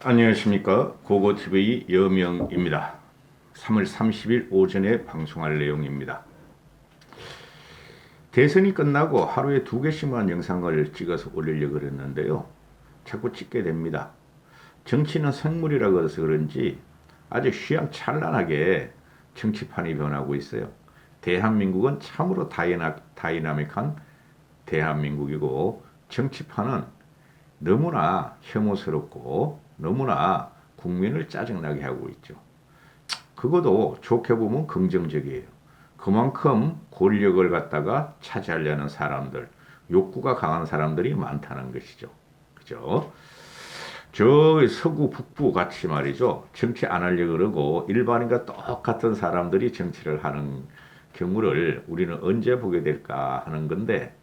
안녕하십니까. 고고TV 여명입니다. 3월 30일 오전에 방송할 내용입니다. 대선이 끝나고 하루에 2개씩만 영상을 찍어서 올리려고 그랬는데요. 자꾸 찍게 됩니다. 정치는 생물이라고 해서 그런지 아주 휘황찬란하게 정치판이 변하고 있어요. 대한민국은 참으로 다이나믹한 대한민국이고, 정치판은 너무나 혐오스럽고 너무나 국민을 짜증나게 하고 있죠. 그것도 좋게 보면 긍정적이에요. 그만큼 권력을 갖다가 차지하려는 사람들, 욕구가 강한 사람들이 많다는 것이죠. 그죠? 저 서구 북부 같이 말이죠. 정치 안 하려고 그러고 일반인과 똑같은 사람들이 정치를 하는 경우를 우리는 언제 보게 될까 하는 건데,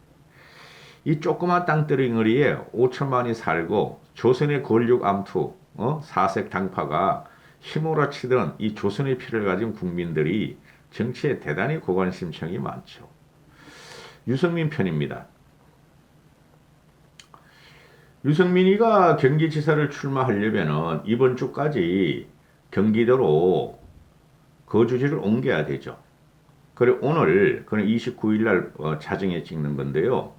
이 조그만 땅덩어리에 5천만이 살고 조선의 권력 암투, 사색 당파가 휘몰아치던 이 조선의 피를 가진 국민들이 정치에 대단히 고관심청이 많죠. 유승민 편입니다. 유승민이가 경기지사를 출마하려면 이번 주까지 경기도로 거주지를 옮겨야 되죠. 그래 오늘, 그는 29일 날 자정에 찍는 건데요.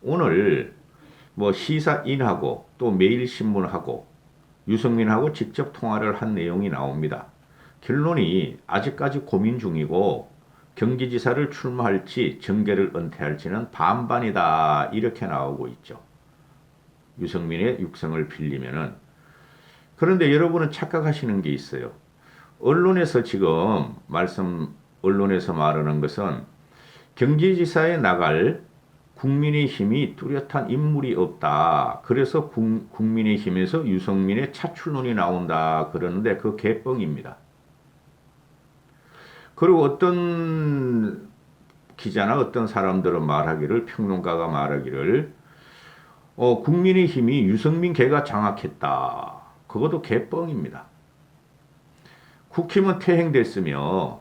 오늘 뭐 시사인하고 또 매일신문하고 유승민하고 직접 통화를 한 내용이 나옵니다. 결론이 아직까지 고민 중이고 경기지사를 출마할지 정계를 은퇴할지는 반반이다, 이렇게 나오고 있죠. 유승민의 육성을 빌리면은. 그런데 여러분은 착각하시는 게 있어요. 언론에서 지금 언론에서 말하는 것은 경기지사에 나갈 국민의힘이 뚜렷한 인물이 없다. 그래서 국민의힘에서 유승민의 차출론이 나온다 그러는데, 그 개뻥입니다. 그리고 어떤 기자나 어떤 사람들은 말하기를, 평론가가 말하기를 국민의힘이 유승민 개가 장악했다. 그것도 개뻥입니다. 국힘은 퇴행됐으며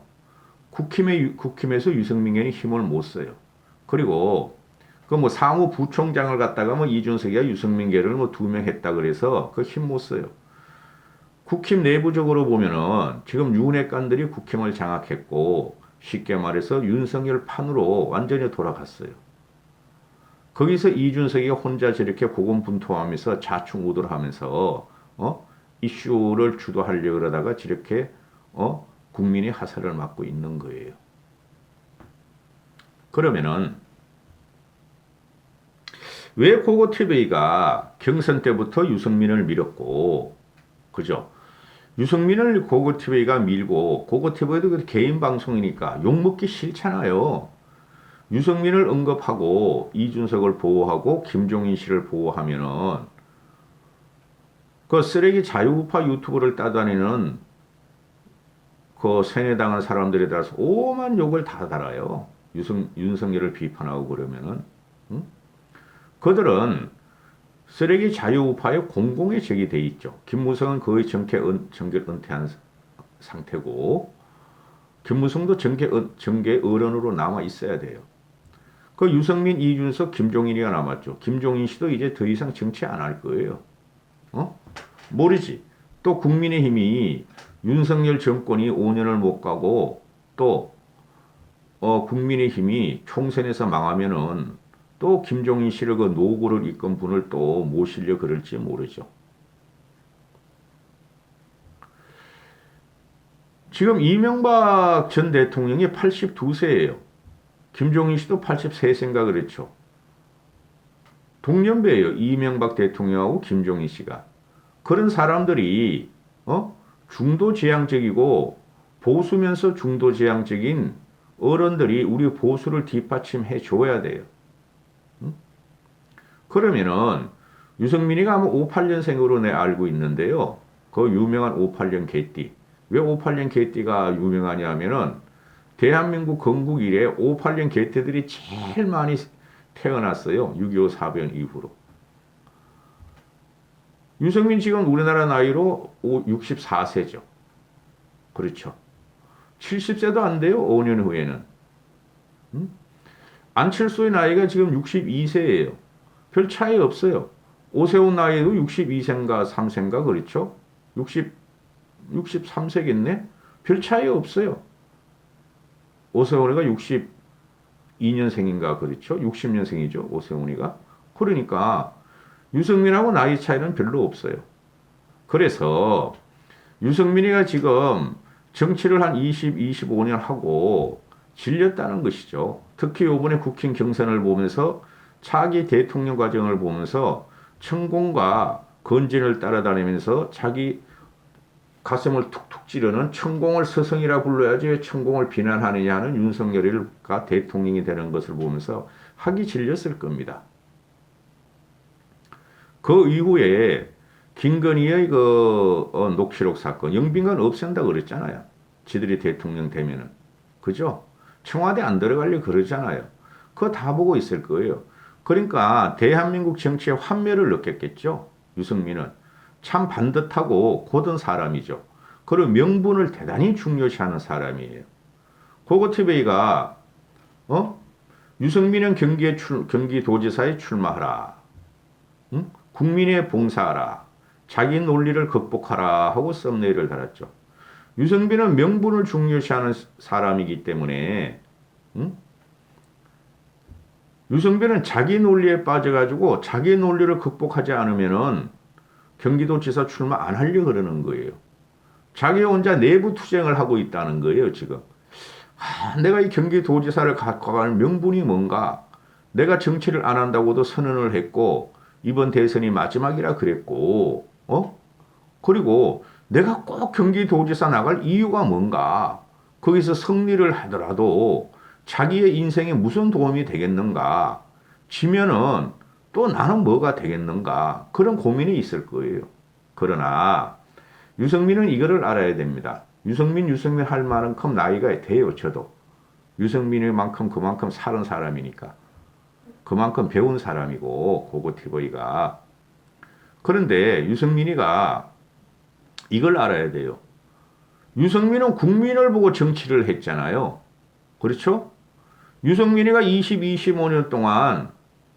국힘에서 유승민 개는 힘을 못 써요. 그리고 그 뭐 사무부총장을 갖다가 뭐 이준석이가 유승민계를 뭐 2명 했다 그래서 그 힘 못 써요. 국힘 내부적으로 보면은 지금 윤핵관들이 국힘을 장악했고, 쉽게 말해서 윤석열 판으로 완전히 돌아갔어요. 거기서 이준석이 혼자 저렇게 고군분투하면서 좌충우돌하면서 이슈를 주도하려고 그러다가 저렇게 국민이 화살을 맞고 있는 거예요. 그러면은 왜 고고TV가 경선 때부터 유승민을 밀었고, 그죠? 유승민을 고고TV가 밀고, 고고TV도 개인 방송이니까 욕먹기 싫잖아요. 유승민을 언급하고 이준석을 보호하고 김종인 씨를 보호하면은 그 쓰레기 자유우파 유튜브를 따다니는 그 세뇌당한 사람들에 따라서 오만 욕을 다 달아요. 윤석열을 비판하고 그러면은. 응? 그들은 쓰레기 자유우파의 공공의 적이 돼 있죠. 김무성은 거의 정계 은퇴한 상태고, 김무성도 정계 어른으로 남아 있어야 돼요. 그 유승민, 이준석, 김종인이가 남았죠. 김종인 씨도 이제 더 이상 정치 안 할 거예요. 모르지. 또 국민의힘이 윤석열 정권이 5년을 못 가고 또 국민의힘이 총선에서 망하면은 또 김종인 씨를 그 노고를 이끈 분을 또 모시려 그럴지 모르죠. 지금 이명박 전 대통령이 82세예요. 김종인 씨도 83세인가 그랬죠. 동년배예요. 이명박 대통령하고 김종인 씨가. 그런 사람들이 중도지향적이고 보수면서 중도지향적인 어른들이 우리 보수를 뒷받침해 줘야 돼요. 그러면은 유승민이가 아마 58년생으로 내 알고 있는데요. 그 유명한 58년 개띠. 왜 58년 개띠가 유명하냐면은 대한민국 건국 이래 58년 개띠들이 제일 많이 태어났어요. 6.25 사변 이후로. 유승민 지금 우리나라 나이로 64세죠. 그렇죠. 70세도 안 돼요. 5년 후에는. 안철수의 나이가 지금 62세예요. 별 차이 없어요. 오세훈 나이도 62세인가 3세인가 그렇죠. 63세겠네? 별 차이 없어요. 오세훈이가 62년생인가 그렇죠? 60년생이죠. 오세훈이가. 그러니까 유승민하고 나이 차이는 별로 없어요. 그래서 유승민이가 지금 정치를 한 25년 하고 질렸다는 것이죠. 특히 이번에 국힘 경선을 보면서 차기 대통령 과정을 보면서 천공과 건진을 따라다니면서 자기 가슴을 툭툭 찌르는 천공을 스승이라 불러야지 왜 천공을 비난하느냐 하는 윤석열이가 대통령이 되는 것을 보면서 하기 질렸을 겁니다. 그 이후에 김건희의 녹취록 사건, 영빈관 없앤다 그랬잖아요. 지들이 대통령 되면은. 그죠? 청와대 안 들어가려고 그러잖아요. 그거 다 보고 있을 거예요. 그러니까 대한민국 정치에 환멸을 느꼈겠죠. 유승민은. 참 반듯하고 고든 사람이죠. 그리고 명분을 대단히 중요시하는 사람이에요. 고고티베이가 유승민은 경기도지사에 출마하라. 응? 국민에 봉사하라. 자기 논리를 극복하라 하고 썸네일을 달았죠. 유승민은 명분을 중요시하는 사람이기 때문에 유승민은 자기 논리에 빠져가지고 자기 논리를 극복하지 않으면은 경기도지사 출마 안 하려고 그러는 거예요. 자기 혼자 내부 투쟁을 하고 있다는 거예요, 지금. 내가 이 경기도지사를 갖고 가는 명분이 뭔가? 내가 정치를 안 한다고도 선언을 했고, 이번 대선이 마지막이라 그랬고, 그리고 내가 꼭 경기도지사 나갈 이유가 뭔가? 거기서 승리를 하더라도 자기의 인생에 무슨 도움이 되겠는가? 지면은 또 나는 뭐가 되겠는가? 그런 고민이 있을 거예요. 그러나 유승민은 이거를 알아야 됩니다. 유승민 할 만큼 나이가 돼요. 저도. 유승민만큼 그만큼 살은 사람이니까. 그만큼 배운 사람이고 고고티버이가. 그런데 유승민이가 이걸 알아야 돼요. 유승민은 국민을 보고 정치를 했잖아요. 그렇죠? 유승민이가 25년 동안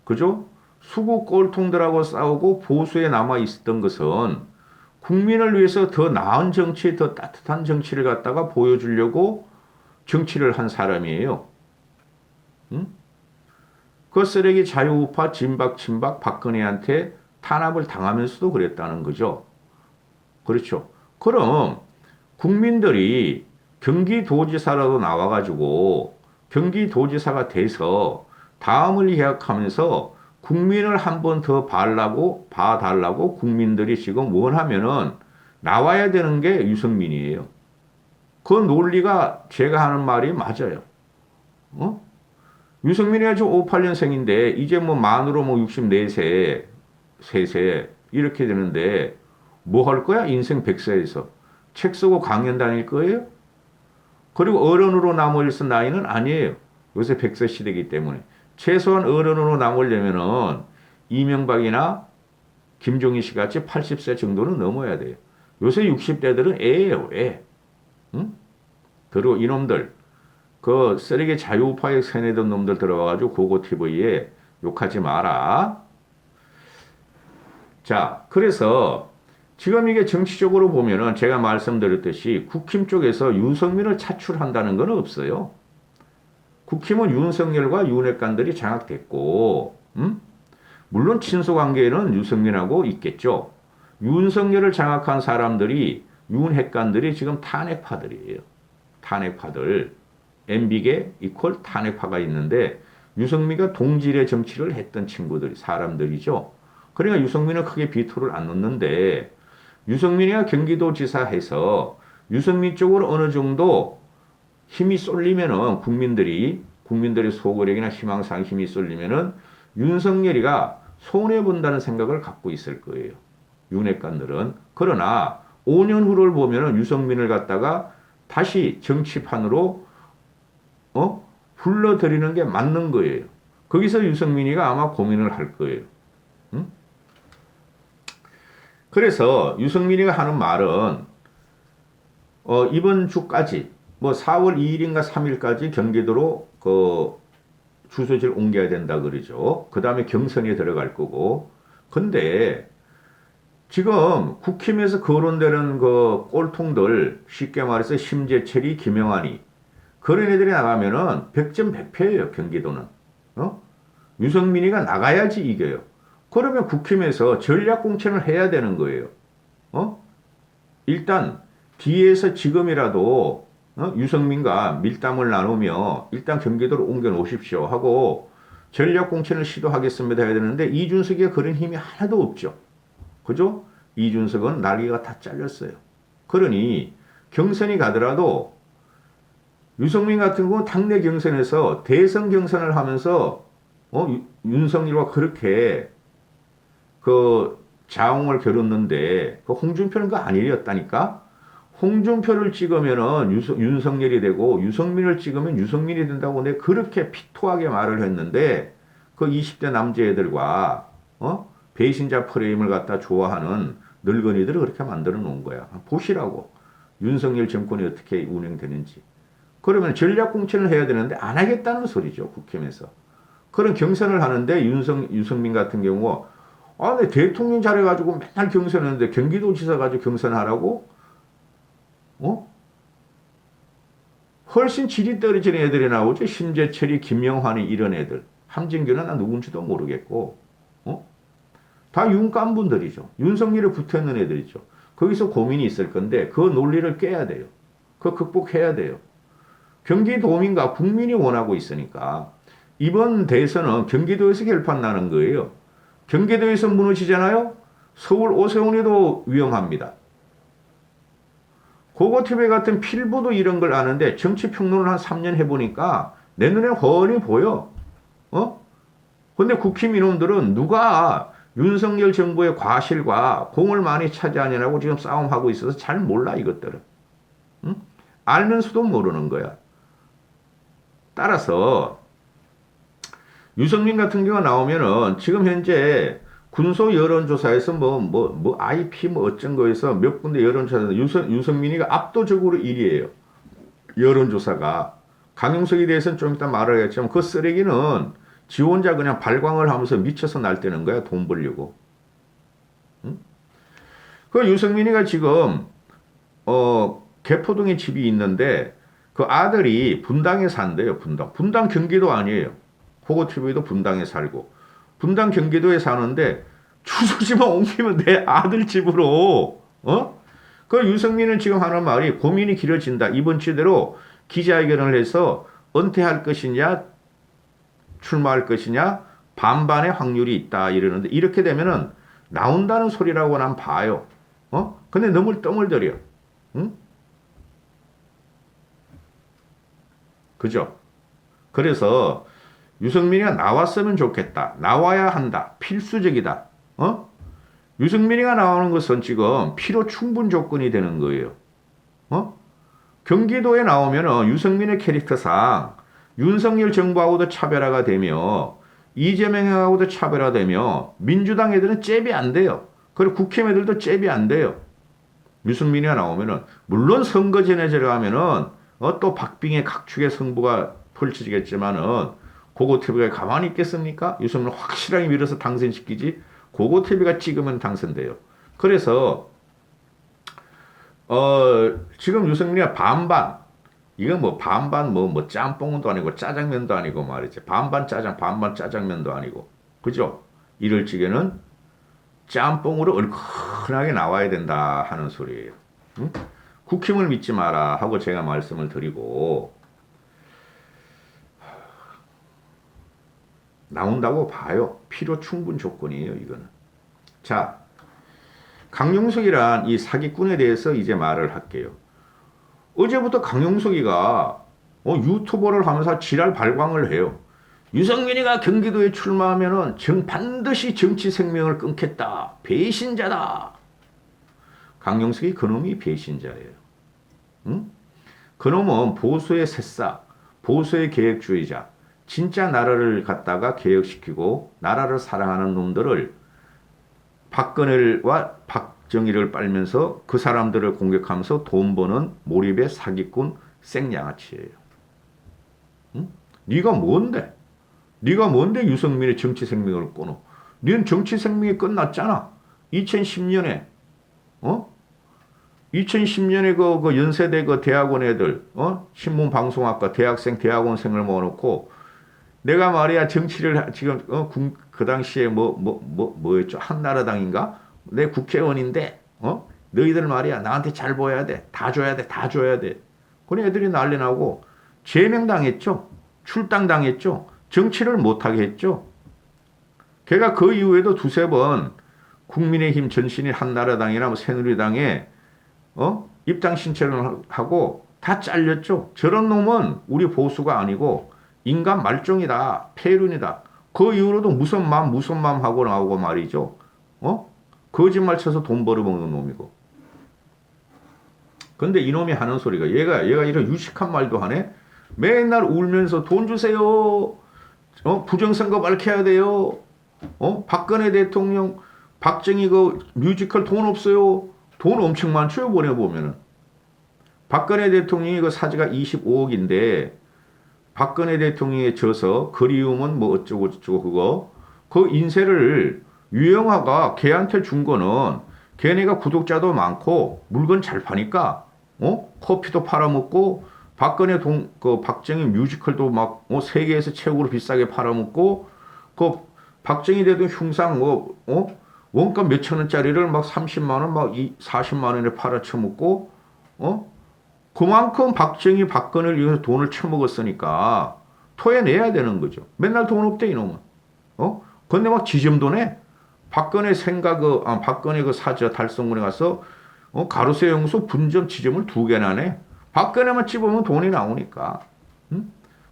그죠? 수구 꼴통들하고 싸우고 보수에 남아 있었던 것은 국민을 위해서 더 나은 정치, 더 따뜻한 정치를 갖다가 보여주려고 정치를 한 사람이에요. 응? 그 쓰레기 자유우파 진박 박근혜한테 탄압을 당하면서도 그랬다는 거죠. 그렇죠. 그럼 국민들이 경기도지사라도 나와가지고 경기도지사가 돼서 다음을 계약하면서 국민을 한 번 더 봐달라고 국민들이 지금 원하면은 나와야 되는 게 유승민이에요. 그 논리가 제가 하는 말이 맞아요. 유승민이가 지금 58년생인데 이제 뭐 만으로 뭐 64세, 3세 이렇게 되는데 뭐 할 거야? 인생 100세에서. 책 쓰고 강연 다닐 거예요? 그리고 어른으로 남을 나이는 아니에요. 요새 100세 시대이기 때문에. 최소한 어른으로 남으려면은 이명박이나 김종인 씨 같이 80세 정도는 넘어야 돼요. 요새 60대들은 애예요, 애. 응? 그리고 이놈들, 그 쓰레기 자유파에 세뇌된 놈들 들어와가지고 고고TV에 욕하지 마라. 자, 그래서 지금 이게 정치적으로 보면은 제가 말씀드렸듯이 국힘 쪽에서 윤석민을 차출한다는 건 없어요. 국힘은 윤석열과 윤핵관들이 장악됐고, 물론 친소관계에는 유승민하고 있겠죠. 윤석열을 장악한 사람들이 윤핵관들이 지금 탄핵파들이에요. 탄핵파들. MB계 이퀄 탄핵파가 있는데 유승민과 동질의 정치를 했던 친구들, 사람들이죠. 그러니까 유승민은 크게 비토를 안 놓는데 유승민이가 경기도지사 해서 유승민 쪽으로 어느 정도 힘이 쏠리면은 국민들의 소구력이나 희망사항 힘이 쏠리면은 윤석열이가 손해본다는 생각을 갖고 있을 거예요. 윤핵관들은. 그러나 5년 후를 보면은 유승민을 갖다가 다시 정치판으로 불러들이는 게 맞는 거예요. 거기서 유승민이가 아마 고민을 할 거예요. 응? 그래서 유승민이가 하는 말은 이번 주까지 뭐 4월 2일인가 3일까지 경기도로 그 주소지를 옮겨야 된다 그러죠. 그 다음에 경선에 들어갈 거고. 근데 지금 국힘에서 거론되는 그 꼴통들, 쉽게 말해서 심재철이, 김영환이, 그런 애들이 나가면은 100점 100패예요, 경기도는. 어? 유승민이가 나가야지 이겨요. 그러면 국힘에서 전략 공천을 해야 되는 거예요. 어? 일단 뒤에서 지금이라도 유승민과 밀당을 나누며 일단 경기도로 옮겨 놓으십시오 하고 전략 공천을 시도하겠습니다 해야 되는데 이준석이 그런 힘이 하나도 없죠. 그죠? 이준석은 날개가 다 잘렸어요. 그러니 경선이 가더라도 유승민 같은 경우는 당내 경선에서 대선 경선을 하면서 윤석열과 그렇게 그 자웅을 겨뤘는데 그 홍준표는 그 아니었다니까. 홍준표를 찍으면은 윤석열이 되고 유승민을 찍으면 유승민이 된다고 내가 그렇게 피토하게 말을 했는데 그 20대 남자애들과 배신자 프레임을 갖다 좋아하는 늙은이들을 그렇게 만들어 놓은 거야. 보시라고. 윤석열 정권이 어떻게 운영되는지. 그러면 전략 공천을 해야 되는데 안 하겠다는 소리죠. 국힘에서. 그런 경선을 하는데 유승민 같은 경우 내 대통령 잘해가지고 맨날 경선하는데 경기도지사 가지고 경선하라고? 훨씬 질이 떨어지는 애들이 나오죠. 심재철이, 김영환이 이런 애들. 함진규는 나 누군지도 모르겠고. 다 윤감분들이죠. 윤석열에 붙어있는 애들이죠. 거기서 고민이 있을 건데 그 논리를 깨야 돼요. 그거 극복해야 돼요. 경기도민과 국민이 원하고 있으니까 이번 대선은 경기도에서 결판 나는 거예요. 경기도에서 무너지잖아요. 서울 오세훈이도 위험합니다. 고고TV 같은 필보도 이런 걸 아는데 정치 평론을 한 3년 해보니까 내 눈에 훤히 보여. 근데 국힘 이놈들은 누가 윤석열 정부의 과실과 공을 많이 차지하냐고 지금 싸움하고 있어서 잘 몰라 이것들은. 응? 알면서도 모르는 거야. 따라서 유승민 같은 경우가 나오면은 지금 현재 군소 여론조사에서 IP 어쩐 거에서 몇 군데 여론조사에서 유승민이가 압도적으로 1위예요. 여론조사가. 강용석에 대해서는 좀 이따 말을 하겠지만 그 쓰레기는 지 혼자 그냥 발광을 하면서 미쳐서 날뛰는 거야. 돈 벌려고. 응? 그 유승민이가 지금 개포동에 집이 있는데 그 아들이 분당에 산대요. 분당 경기도 아니에요. 고고TV도 분당에 살고 분당 경기도에 사는데 주소지만 옮기면 내 아들 집으로 그 유승민은 지금 하는 말이 고민이 길어진다. 이번 주대로 기자회견을 해서 은퇴할 것이냐 출마할 것이냐 반반의 확률이 있다 이러는데 이렇게 되면은 나온다는 소리라고 난 봐요. 근데 너무 떠물들여. 응? 그죠? 그래서 유승민이가 나왔으면 좋겠다. 나와야 한다. 필수적이다. 유승민이가 나오는 것은 지금 필요 충분 조건이 되는 거예요. 경기도에 나오면은 유승민의 캐릭터상 윤석열 정부하고도 차별화가 되며 이재명하고도 차별화되며 민주당 애들은 잽이 안 돼요. 그리고 국힘 애들도 잽이 안 돼요. 유승민이가 나오면은 물론 선거 전에 들어가면은 또 박빙의 각축의 승부가 펼쳐지겠지만은 고고TV가 가만히 있겠습니까? 유승민을 확실하게 밀어서 당선시키지 고고TV가 찍으면 당선돼요. 그래서 지금 유승민이가 반반 이건 반반 짬뽕도 아니고 짜장면도 아니고 말이지 반반 짜장 반반 짜장면도 아니고 그죠? 이럴 적에는 짬뽕으로 얼큰하게 나와야 된다 하는 소리예요. 응? 국힘을 믿지 마라 하고 제가 말씀을 드리고 나온다고 봐요. 필요 충분 조건이에요, 이거는. 자, 강용석이란 이 사기꾼에 대해서 이제 말을 할게요. 어제부터 강용석이가 유튜버를 하면서 지랄 발광을 해요. 유승민이가 경기도에 출마하면은 반드시 정치 생명을 끊겠다. 배신자다. 강용석이 그놈이 배신자예요. 응? 그놈은 보수의 새싹, 보수의 계획주의자, 진짜 나라를 갖다가 개혁시키고 나라를 사랑하는 놈들을 박근혜와 박정희를 빨면서 그 사람들을 공격하면서 돈 버는 몰입의 사기꾼 생양아치예요. 응? 네가 뭔데? 네가 뭔데 유승민의 정치 생명을 끊어? 네는 정치 생명이 끝났잖아. 2010년에, 2010년에 그 연세대 그 대학원 애들, 신문방송학과 대학생, 대학원생을 모아놓고, 내가 말이야, 정치를 지금, 그 당시에 뭐였죠? 한나라당인가? 내 국회의원인데, 너희들 말이야, 나한테 잘 보여야 돼. 다 줘야 돼. 다 줘야 돼. 그런 애들이 난리 나고, 제명당했죠. 출당당했죠. 정치를 못하게 했죠. 걔가 그 이후에도 두세 번 국민의힘 전신인 한나라당이나 뭐 새누리당에 입당 신청을 하고 다 잘렸죠. 저런 놈은 우리 보수가 아니고 인간 말종이다. 폐륜이다. 그 이후로도 무슨 맘 하고 나오고 말이죠. 거짓말 쳐서 돈 벌어먹는 놈이고. 근데 이놈이 하는 소리가 얘가 이런 유식한 말도 하네. 맨날 울면서 돈 주세요. 부정선거 밝혀야 돼요. 박근혜 대통령, 박정희 그 뮤지컬 돈 없어요. 돈 엄청 많죠. 보내보면은. 박근혜 대통령이 그 사지가 25억인데 박근혜 대통령에 져서 그리움은 뭐 어쩌고 저쩌고 그거 그 인세를 유영하가 걔한테 준 거는 걔네가 구독자도 많고 물건 잘 파니까 커피도 팔아먹고 박근혜 그 박정희 뮤지컬도 막 세계에서 최고로 비싸게 팔아먹고 그 박정희 대통령 흉상 원가 몇천 원짜리를 막 30만 원, 막 40만 원에 팔아쳐먹고 그만큼 박근혜를 위해서 돈을 쳐먹었으니까 토해내야 되는 거죠. 맨날 돈 없대 이놈은. 근데 막 지점도네. 박근혜 박근혜 그 사저 달성군에 가서 가로세 영수 분점 지점을 2개나 내. 박근혜만 찝으면 돈이 나오니까.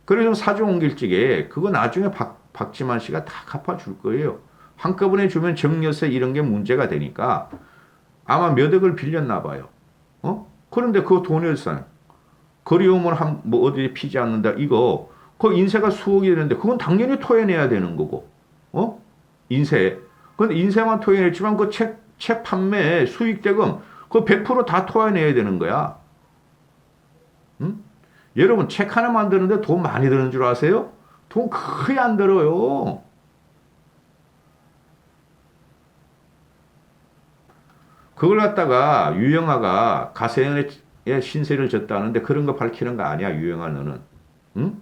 그래서 사저 옮길 적에 그거 나중에 박지만 씨가 다 갚아줄 거예요. 한꺼번에 주면 정여세 이런 게 문제가 되니까 아마 몇 억을 빌렸나 봐요. 그런데 그 돈이 어디서 그리움을 뭐 어디에 피지 않는다 이거 그 인세가 수억이 되는데 그건 당연히 토해내야 되는 거고 인세. 근데 인세만 토해냈지만 그 책 판매 수익 대금 그 100% 다 토해내야 되는 거야. 여러분 책 하나 만드는데 돈 많이 드는 줄 아세요? 돈 거의 안 들어요. 그걸 갖다가 유영아가 가세연의 신세를 졌다는데 그런 거 밝히는 거 아니야. 유영아 너는. 응?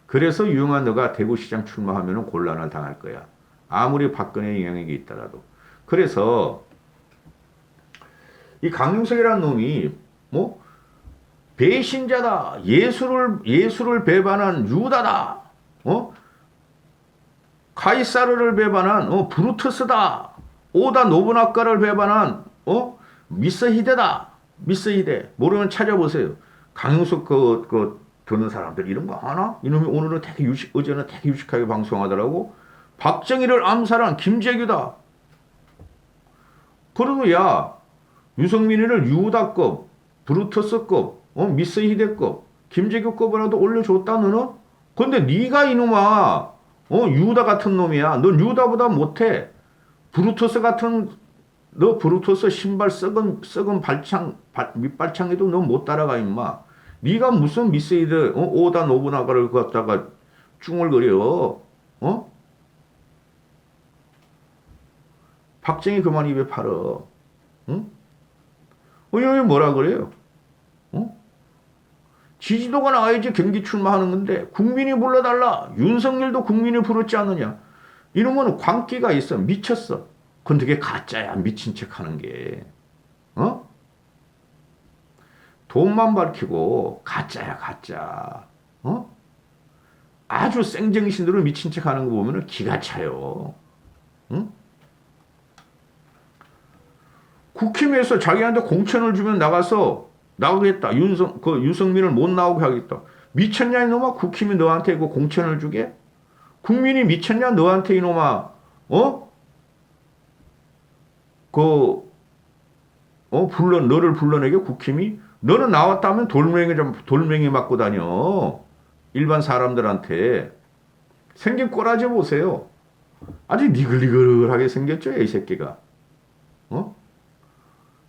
그래서 유영아 너가 대구시장 출마하면 곤란을 당할 거야. 아무리 박근혜 영향력이 있더라도. 그래서 이 강용석이라는 놈이 뭐 배신자다. 예수를 배반한 유다다. 카이사르를 배반한 브루투스다. 오다 노부나카를 배반한 미스히데다. 미스히데. 모르면 찾아보세요. 강용석 듣는 사람들 이런 거 아나? 이놈이 오늘은 어제는 되게 유식하게 방송하더라고. 박정희를 암살한 김재규다. 그래도 야 유승민이를 유다급, 브루투스급, 미스히데급, 김재규급이라도 올려줬다 너는? 근데 네가 이놈아 유다 같은 놈이야. 넌 유다보다 못해. 브루투스 같은 너 브루투스 신발 썩은 발창 밑발창에도 너 못 따라가 임마. 네가 무슨 미스히데 오다 노부나가를 갖다가 쭝얼거려. 박정희 그만 입에 팔어. 응? 여기 뭐라 그래요? 지지도가 나와야지 경기 출마하는 건데 국민이 불러달라. 윤석열도 국민이 부르지 않느냐. 이놈은 광기가 있어. 미쳤어. 근데 그게 가짜야. 미친 척 하는 게. 돈만 밝히고 가짜야 가짜. 아주 생정신으로 미친 척 하는 거 보면 기가 차요. 국힘에서 자기한테 공천을 주면 나가겠다. 유승민을 못 나오게 하겠다. 미쳤냐 이놈아. 국힘이 너한테 그 공천을 주게? 국민이 미쳤냐 너한테 이놈아. 너를 불러내게 국힘이? 너는 나왔다면 돌멩이 맞고 다녀. 일반 사람들한테. 생긴 꼬라지 보세요. 아주 니글니글하게 생겼죠 이 새끼가.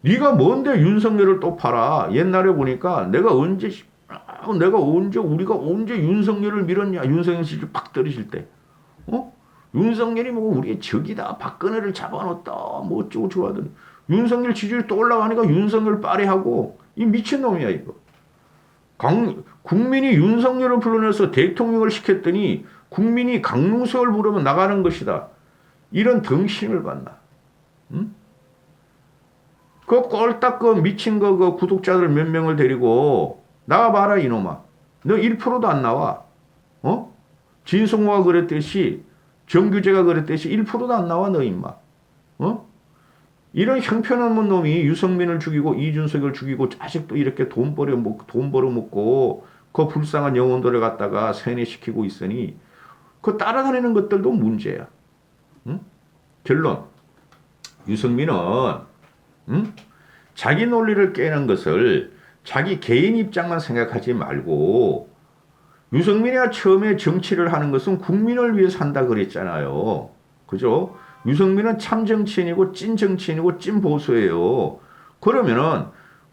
네가 뭔데 윤석열을 또 팔아. 옛날에 보니까 우리가 언제 윤석열을 밀었냐. 윤석열 씨를 팍 때리실 때. 윤석열이 뭐 우리의 적이다. 박근혜를 잡아놓았다. 뭐 어쩌고 저쩌고 하더니 윤석열 지지율 또 올라가니까 윤석열 빠레하고 이 미친놈이야 이거. 국민이 윤석열을 불러내서 대통령을 시켰더니 국민이 강릉서울 부르면 나가는 것이다. 이런 덩신을 봤나? 응? 그 꼴딱 그 미친 그 구독자들 몇 명을 데리고 나와봐라 이놈아. 너 1%도 안 나와. 어? 진성호가 그랬듯이 정규제가 그랬듯이 1%도 안 나와 너 임마. 어? 이런 형편없는 놈이 유승민을 죽이고 이준석을 죽이고 아직도 이렇게 돈 벌어먹고 그 불쌍한 영혼들을 갖다가 세뇌시키고 있으니 그 따라다니는 것들도 문제야. 응? 결론. 유승민은 응? 자기 논리를 깨는 것을 자기 개인 입장만 생각하지 말고 유승민이가 처음에 정치를 하는 것은 국민을 위해서 한다 그랬잖아요. 그죠? 유승민은 참 정치인이고 찐 정치인이고 찐 보수예요. 그러면은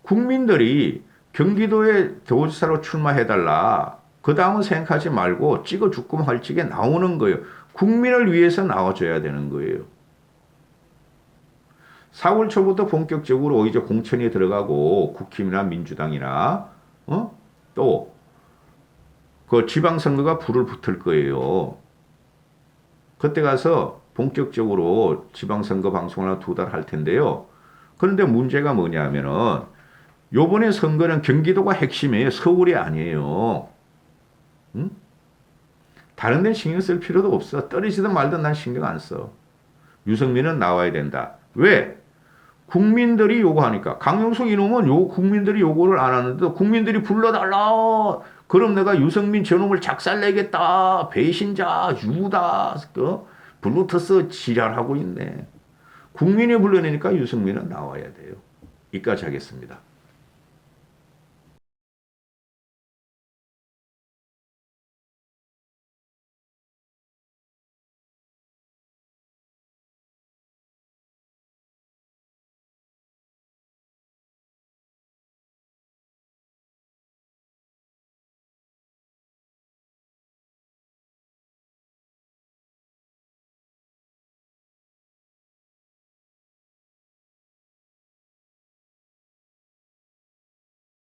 국민들이 경기도에 도지사로 출마해달라. 그 다음은 생각하지 말고 찍어 죽고 말찍에 나오는 거예요. 국민을 위해서 나와줘야 되는 거예요. 4월 초부터 본격적으로 이제 공천이 들어가고 국힘이나 민주당이나 또 그 지방선거가 불을 붙을 거예요. 그때 가서 본격적으로 지방선거 방송을 한 2달 할 텐데요. 그런데 문제가 뭐냐면은 요번에 선거는 경기도가 핵심이에요. 서울이 아니에요. 응? 다른 데는 신경 쓸 필요도 없어. 떨어지든 말든 난 신경 안 써. 유승민은 나와야 된다. 왜? 국민들이 요구하니까. 강용석 이놈은 국민들이 요구를 안 하는데 국민들이 불러달라. 그럼 내가 유승민 저놈을 작살내겠다. 배신자, 유다. 블루투스 지랄하고 있네. 국민이 불러내니까 유승민은 나와야 돼요. 이까지 하겠습니다.